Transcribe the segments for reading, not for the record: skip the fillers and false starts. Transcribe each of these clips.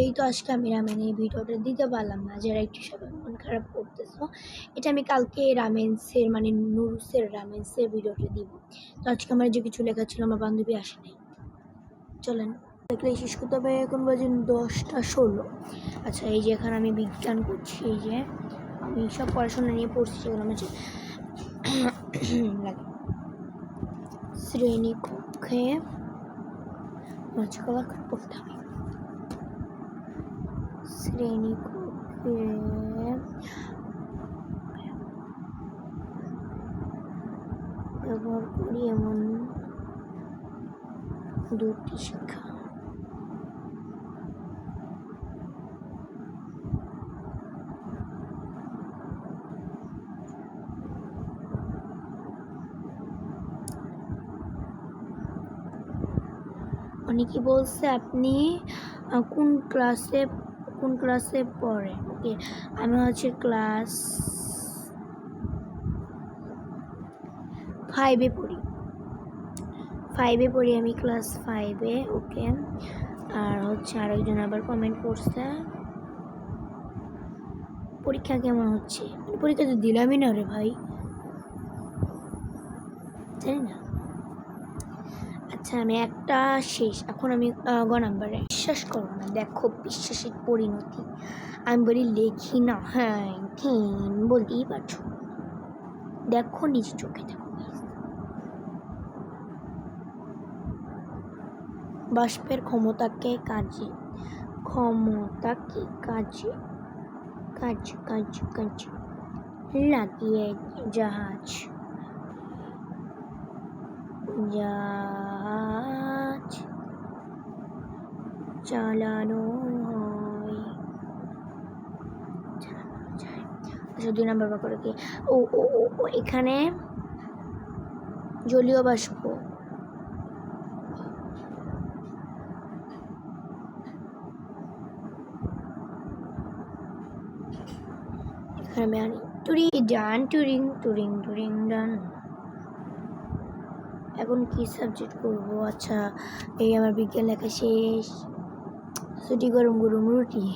এই তো আজকে আমি রামেনের ভিডিওটা দিতে পারলাম না, যারা একটু সবাই মন খারাপ করতেছো। এটা আমি কালকে রামেন্সের মানে নুডলসের রামেন্সের ভিডিওটা দিব। তো আজকে আমার যে কিছু লেখা ছিল, আমার বান্ধবী আসেনি। চলেন দেখলে শেষ করতে হবে। এখন বাজে 10টা 16। আচ্ছা, এই যে এখানে আমি বিজ্ঞান করছি, এই যে আমি সব পড়াশোনা নিয়ে পড়ছি, সেগুলো আমার লাগে শ্রেণীকক্ষে কলা পড়তে হবে। শ্রেণীকক্ষে ব্যবহার করি এমন দুটি শিক্ষা। অনেকে বলছে আপনি কোন ক্লাসে পড়েন। ওকে, আমি হচ্ছে ক্লাস 5-এ পড়ি আমি ক্লাস 5-এ। ওকে, আর হচ্ছে আরেকজন আবার কমেন্ট করছে পরীক্ষা কেমন হচ্ছে। পরীক্ষা তো দিলামই না রে ভাই, জানি না। আচ্ছা, আমি একটা শেষ, এখন আমি গ নাম্বারে। বিশ্বাস করো না, দেখো বিশ্বাসের পরিণতি। আমি বলি লেখি না, হ্যাঁ ঠিক বলতেই পারছো। দেখো নিজে চোখে, দেখো বাষ্পের ক্ষমতাকে কাজে লাগিয়ে জাহাজ চালানো হয়। আচ্ছা, 2 নাম্বার করে কি ও ও ও এখানে জলীয় বাষ্প এখানে আমি আনি টুরিং ডান। এখন কি সাবজেক্ট করব? আচ্ছা, এই আমার বিজ্ঞান লেখা শেষ। ছুটি গরম রুটি।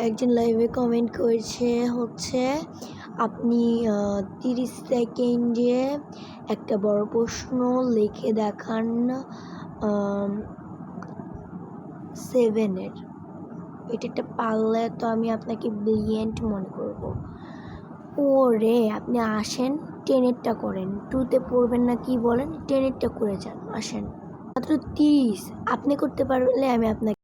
একজন লাইভে কমেন্ট করেছে হচ্ছে আপনি 30 সেকেন্ডে একটা বড় প্রশ্ন লিখে দেখান 7-এর। এটা একটা পারলে তো আমি আপনাকে ব্রিলিয়েন্ট মনে করব। ওরে, আপনি আসেন 10-এরটা করেন, 2-তে পড়বেন না কি বলেন? 10-এরটা করে যান, আসেন। মাত্র 30 আপনি করতে পারলে আমি আপনাকে